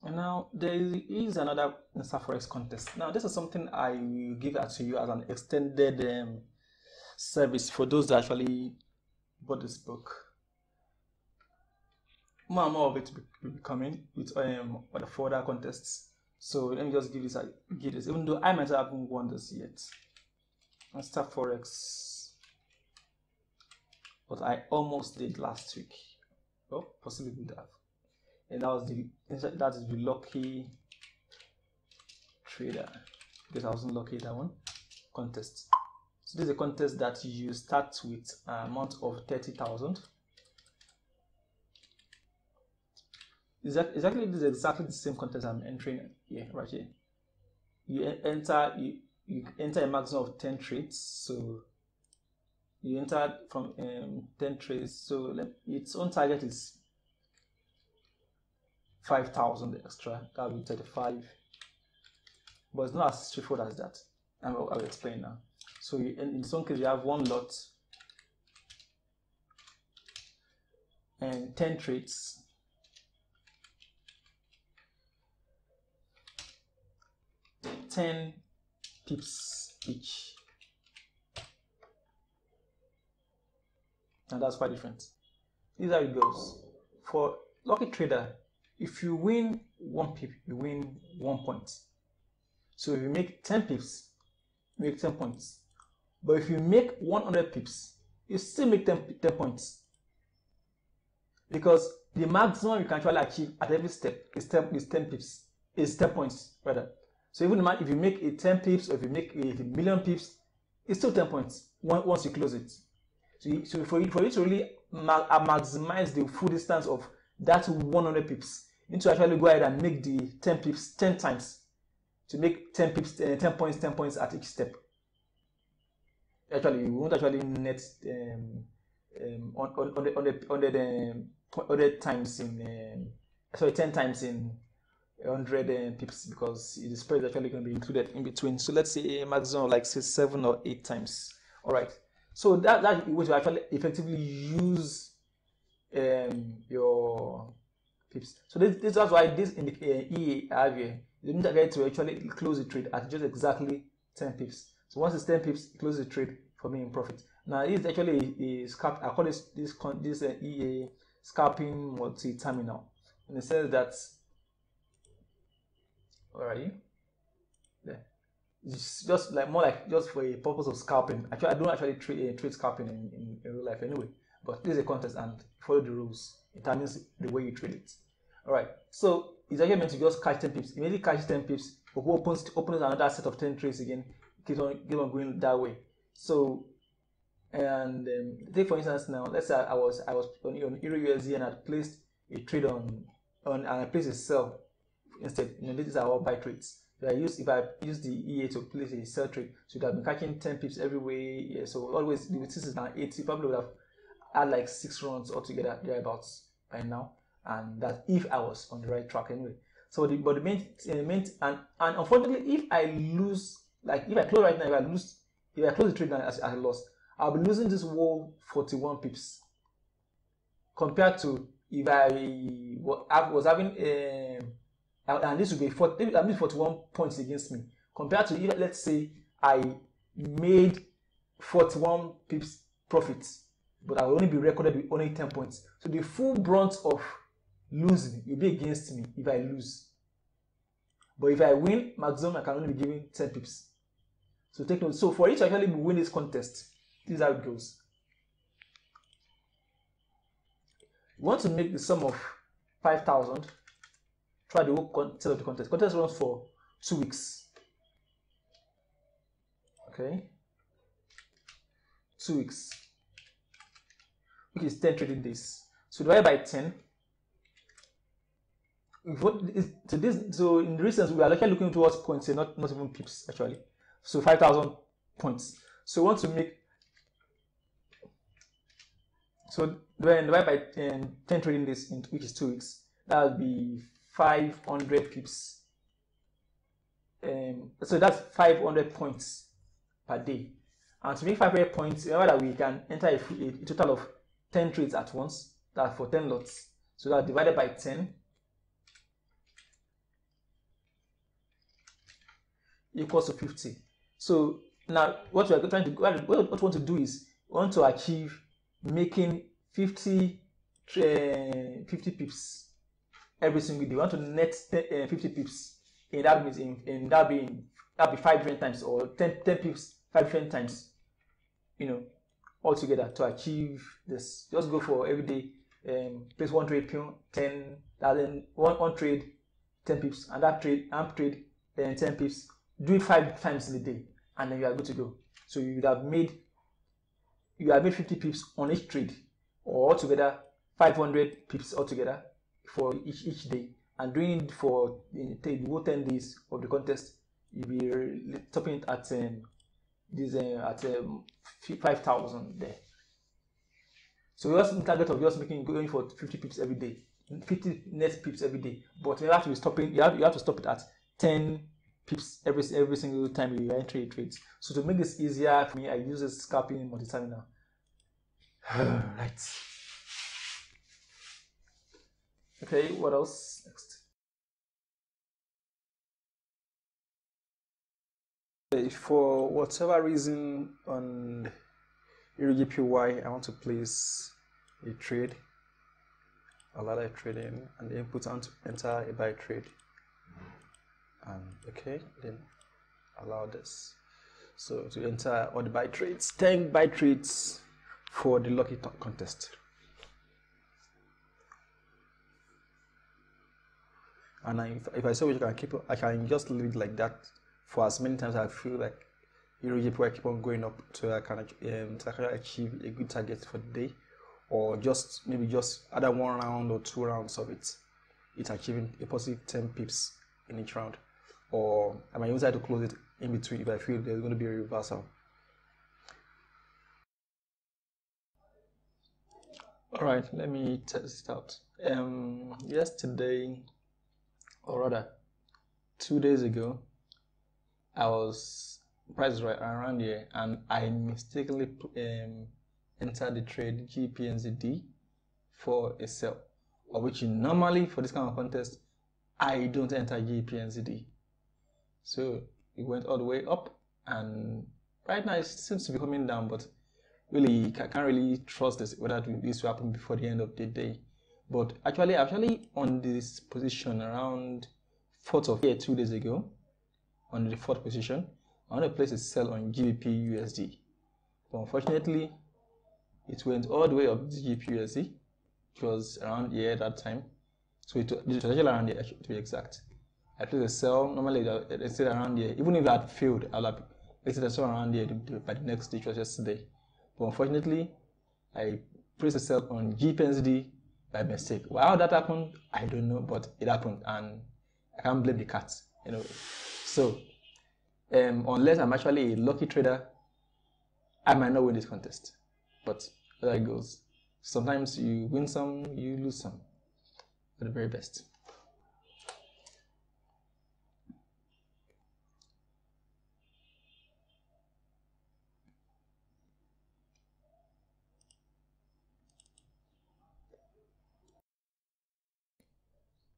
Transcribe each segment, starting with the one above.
And now there is another InstaForex contest. Now this is something I will give out to you as an extended service for those that actually bought this book. More and more of it will be coming with other further contests. So let me just give this, even though I myself haven't won this yet. InstaForex, but I almost did last week. Well, possibly would have. And that is the lucky trader, because I wasn't lucky that one contest. So this is a contest that you start with an amount of 30,000. This is exactly the same contest I'm entering here, right here. You enter a maximum of 10 trades. So you enter from 10 trades. So its own target is 5,000 extra. That will be 35. But it's not as straightforward as that. I'll explain now. So in some cases you have one lot and 10 trades. 10 pips each. And that's quite different. This is how it goes. For lucky trader, if you win 1 pip, you win 1 point. So if you make 10 pips, you make 10 points. But if you make 100 pips, you still make 10 points. Because the maximum you can actually achieve at every step is 10 pips, is 10 points rather. So even if you make a 10 pips or if you make a million pips, it's still 10 points once you close it. So for you to really maximize the full distance of that 100 pips, you need to actually go ahead and make the 10 pips 10 times to make 10 pips, 10 points at each step. Actually, you won't actually net on the times in 10 times in 100 pips, because the spread is actually going to be included in between. So let's say a maximum of like say 7 or 8 times. All right. So that way to actually effectively use your pips. So this is why this in the EA I have here, you need to actually close the trade at just exactly 10 pips. So once it's 10 pips, close the trade for me in profit. Now this is actually a scalp. I call this EA scalping multi-terminal, in the sense that, where are you? There. It's just like more like just for a purpose of scalping. Actually, I don't actually trade scalping in real life anyway. But this is a contest and follow the rules. It determines the way you trade it. All right. So it's actually meant to just catch 10 pips. Immediately catch 10 pips, opens another set of 10 trades again. Keep on going that way. So, and take for instance now, let's say I was on EURUSD and I placed a trade on and I placed a sell instead. This is our buy trades. If I use the EA to place a sell trade, so I've been catching 10 pips every way. Yeah, so always, this is now 80, probably would have had like 6 runs altogether thereabouts by now, and that if I was on the right track anyway. So but the main and unfortunately, if I lose, like if I close right now, if I close the trade now as I lost, I'll be losing this whole 41 pips compared to if I was having and this would be 41 points against me, compared to if, let's say, I made 41 pips profits, but I will only be recorded with only 10 points. So the full brunt of losing will be against me if I lose. But if I win, maximum I can only be given 10 pips. So take note. So for you to actually win this contest, this is how it goes. You want to make the sum of 5,000. Try the whole content of the contest. Contest runs for 2 weeks. Okay. 2 weeks. Which is 10 trading days. So divide by 10. So in recent, we are actually looking towards points here, not even pips actually. So 5,000 points. So we want to make. So divide by 10 trading days, which is 2 weeks. That would be 500 pips. So that's 500 points per day. And to make 500 points, remember that we can enter a total of 10 trades at once. That's for 10 lots. So that's divided by 10. equals to 50. So now what we are trying to what we want to do is we want to achieve making 50 pips every single day. We want to net 50 pips. In that means that be 5 different times, or 10 pips 5 different times, altogether to achieve this. Just go for every day, place one trade, 10, then one trade, 10 pips, and that trade, trade, 10 pips. Do it 5 times in a day, and then you are good to go. So you have made 50 pips on each trade, or altogether 500 pips altogether for each day. And doing it for the whole 10 days of the contest, you'll be topping it at 5,000 there. So we just target of just going for 50 pips every day, 50 net pips every day. But you have to be stopping. You have to stop it at 10 pips every single time you enter trades. So to make this easier for me, I use this scalping multi-terminal. Right. Okay. What else next? For whatever reason on EuroJPY, I want to place a trade, allow a trade in, and the input and enter a buy trade. Okay, then allow this. So to enter all the buy trades, 10 buy trades for the lucky contest. And if I say which I can just leave it like that for as many times as I feel like EuroJPY keep on going up to I can achieve a good target for the day, or just maybe just either 1 round or 2 rounds of it. It's achieving a positive 10 pips in each round, or I might even try to close it in between if I feel there's going to be a reversal. All right, let me test it out. Yesterday, or rather 2 days ago, I was priced right around here, and I mistakenly entered the trade GPNZD for a sell, of which normally for this kind of contest I don't enter GPNZD. So it went all the way up, and right now it seems to be coming down, but really I can't really trust this whether this will happen before the end of the day. But actually on this position around 4th of here 2 days ago, on the 4th position, I want to place a sell on GBP USD. But unfortunately, it went all the way up to GBP USD, which was around here at that time. So it was actually around here, to be exact. I placed a sell. Normally, it's still around here. Even if it had failed, I'll have placed a sell around here by the next day, which was yesterday. But unfortunately, I placed a sell on GBP by mistake. Why that happened, I don't know, but it happened, and I can't blame the cat, So, unless I'm actually a lucky trader, I might not win this contest. But there it goes. Sometimes you win some, you lose some. For the very best.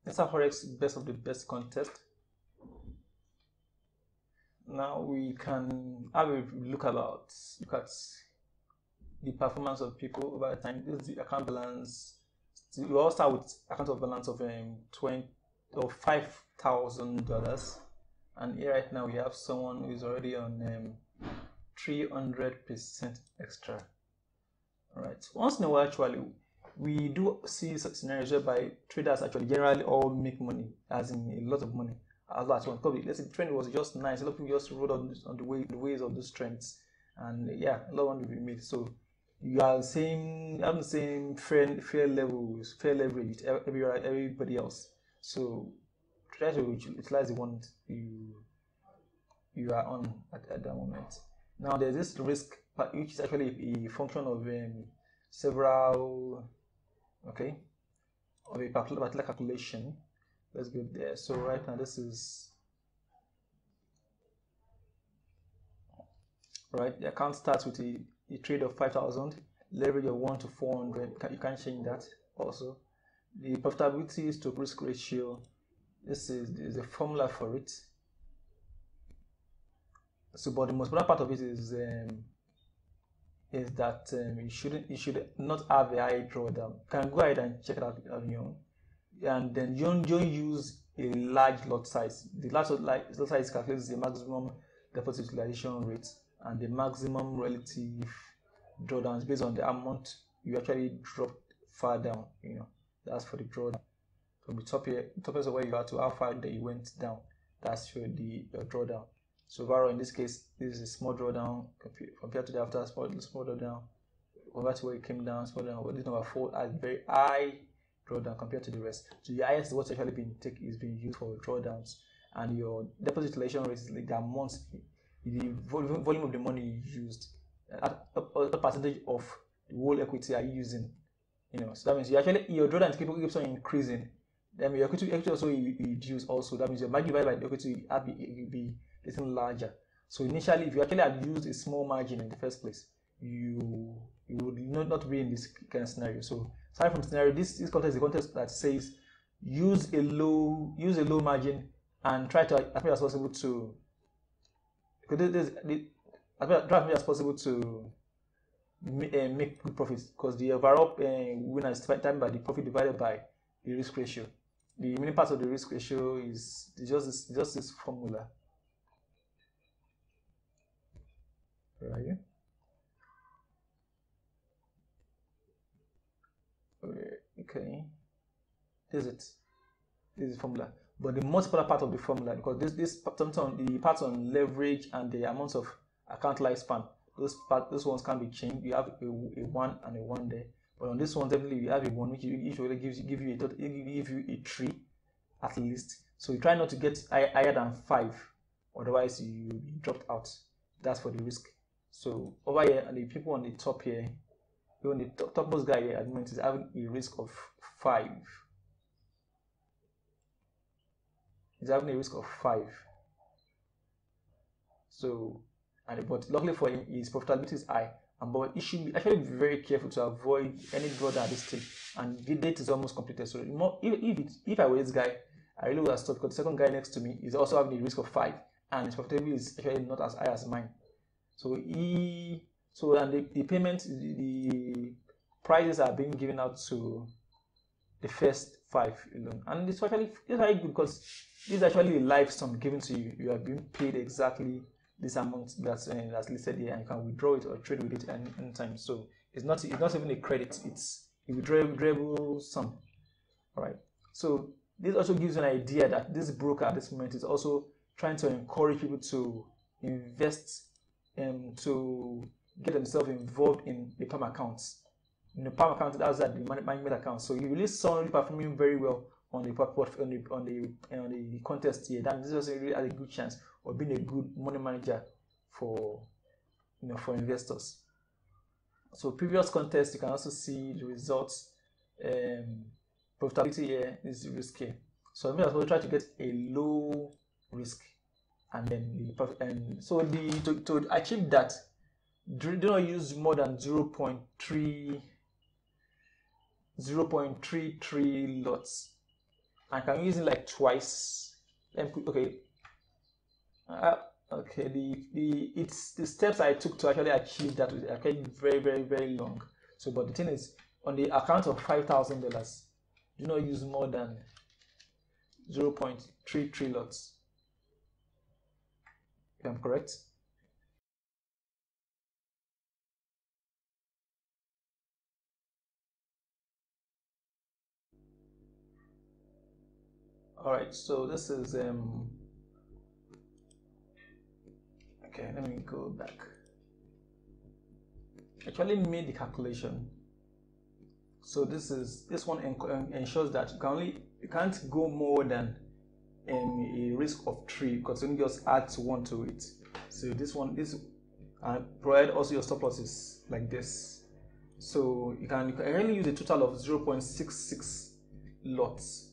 That's our Forex best of the best contest. Now we can have a look at the performance of people over time. This is the account balance. We all start with account of balance of $5,000, and here right now we have someone who is already on 300% extra. All right. Once in a while, actually, we do see scenarios whereby traders actually generally all make money, as in a lot of money. Let's say the trend was just nice. A lot of people just rode on the ways of those trends, and yeah, a lot of money will be made. So you are having the same fair levels, fair leverage with everybody else. So try to utilize the one you are on at that moment. Now there's this risk, which is actually a function of several of a particular calculation. Let's go there. So right now this is right. The account starts with a trade of 5,000, leverage of 1 to 400. You can't change that. Also, the profitability is to risk ratio. This is a formula for it. So, but the most important part of it is that you should not have a high drawdown. You can go ahead and check it out on your own, and then you don't use a large lot size. The large lot size calculates the maximum deposit utilization rate and the maximum relative drawdowns based on the amount you actually drop far down. That's for the drawdown. From the top here, top is where you are to how far that you went down. That's for your drawdown. So overall, in this case, this is a small drawdown compared to the after small drawdown. Over to where it came down, small drawdown. This number 4 has very high drawdown compared to the rest. So the highest what's actually being used for drawdowns, and your deposit utilization rate is like the amount, the volume of the money you used, a percentage of the whole equity are you using. So that means your drawdown keeps on increasing. Then your equity also reduce also. That means your margin divided by the equity will be getting larger. So initially, if you actually had used a small margin in the first place, you would not be in this kind of scenario. So aside from scenario, this context is a context that says use a low margin and try to as much as possible to make good profits, because the overall winner is determined by the profit divided by the risk ratio. The remaining part of the risk ratio is just this formula. Right. Okay. This is it. This is the formula. But the most important part of the formula, because the parts on leverage and the amounts of account lifespan, those ones can be changed. You have a 1 and a 1 there. But on this one, definitely you have a 1, which usually give you a 3 at least. So you try not to get higher than 5, otherwise you dropped out. That's for the risk. So over here, and the people on the top here, even the topmost guy here, admit is having a risk of 5. He's having a risk of 5. So, but luckily for him, his profitability is high. But he should actually be very careful to avoid any drawdown at this stage. And the date is almost completed. So if I were this guy, I really would have stopped, because the second guy next to me is also having a risk of 5, and his profitability is actually not as high as mine. So the payment, the prizes are being given out to the first 5 alone, and it's very good, because this is actually a live sum given to you. You are being paid exactly this amount that's listed here, and you can withdraw it or trade with it any time. So it's not even a credit; it's a withdrawable sum. All right. So this also gives you an idea that this broker at this moment is also trying to encourage people to invest and to get themselves involved in the PAM accounts. In the PAM account, that's the management account. So you really saw somebody performing very well on the contest here. That this also really has a good chance of being a good money manager for investors. So previous contests, you can also see the results. Profitability here is risk here. So I'm going to try to get a low risk, and then to achieve that, do not use more than 0.33 lots. I can use it like twice. Okay. The steps I took to actually achieve that are actually very, very, very long. So, but the thing is, on the account of $5,000, do not use more than 0.33 lots. If I'm correct. All right, so this is okay, let me go back. Actually made the calculation. So this one ensures that you can't go more than a risk of 3, because you can just add 1 to it. So this provide also your stop losses like this. So you can only use a total of 0.66 lots.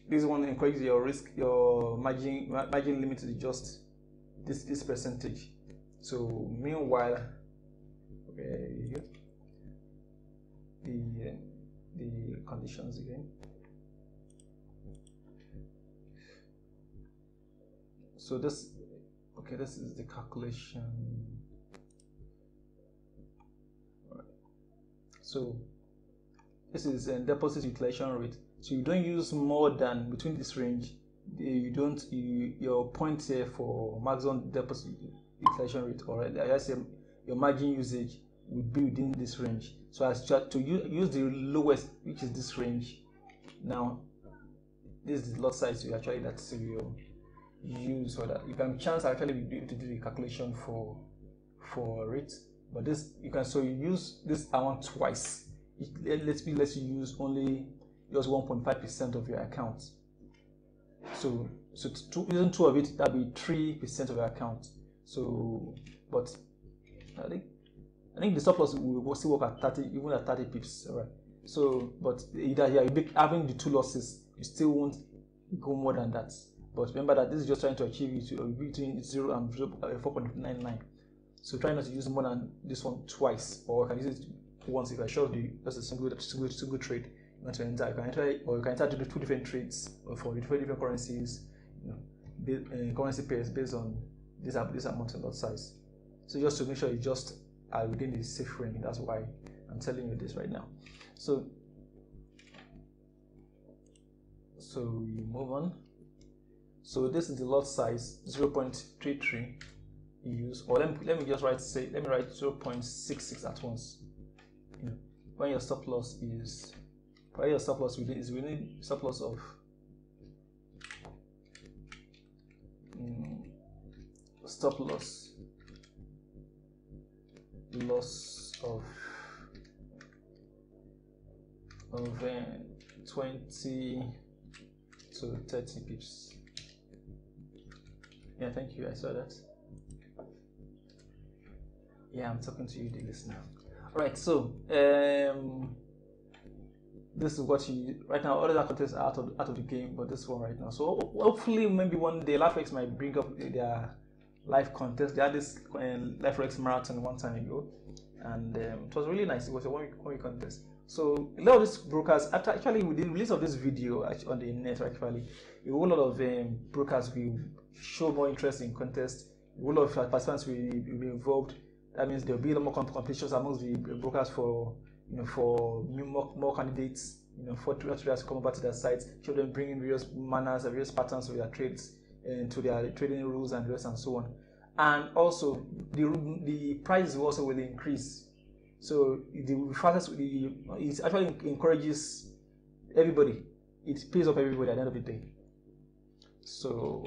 This one encourages your margin limit to just this percentage. So meanwhile, okay, the conditions again. So this, okay, this is the calculation. All right. So this is a deposit utilization rate. So you don't use more than between this range. Your point here for maximum deposit utilization rate, or I say your margin usage, would be within this range. So as to use the lowest, which is this range. Now this is the lot size you actually that you use, so that you can chance actually be able to do the calculation for it. But this you can, so you use this amount twice. Let's you use only just 1.5% of your account. So using 2 of it, that'll be 3% of your account. So, but I think the stop loss will still work at 30, even at 30 pips, all right? So, but either having the 2 losses, you still won't go more than that. But remember that this is just trying to achieve it between 0 and 4.99. So try not to use more than this one twice, or you can use it once if I show you just a single trade you want to enter. You can enter, or you can enter to do 2 different trades for different currencies, currency pairs based on this amount and lot size. So just to make sure you just are within the safe range. That's why I'm telling you this right now. So we move on. So this is the lot size 0.33 you use, or let me just write 0.66 at once. When your stop loss is within stop loss of loss of 20 to 30 pips. Yeah, thank you. I saw that. Yeah, I'm talking to you, the listener. All right, so this is what you right now. All other contests are out of the game, but this one right now. So hopefully, maybe one day LifeX might bring up their live contest. They had this LifeX marathon one time ago, and it was really nice. It was a one-week contest. So a lot of these brokers, actually with the release of this video on the internet, actually a whole lot of brokers will show more interest in contests. A whole lot of participants will be involved. That means there will be a lot more competitions amongst the brokers for more candidates, for traders to come over to their sites, show them bringing various manners and various patterns of their trades to their trading rules and rest and so on. And also the prices will also increase. So it actually encourages everybody. It pays off everybody at the end of the day. So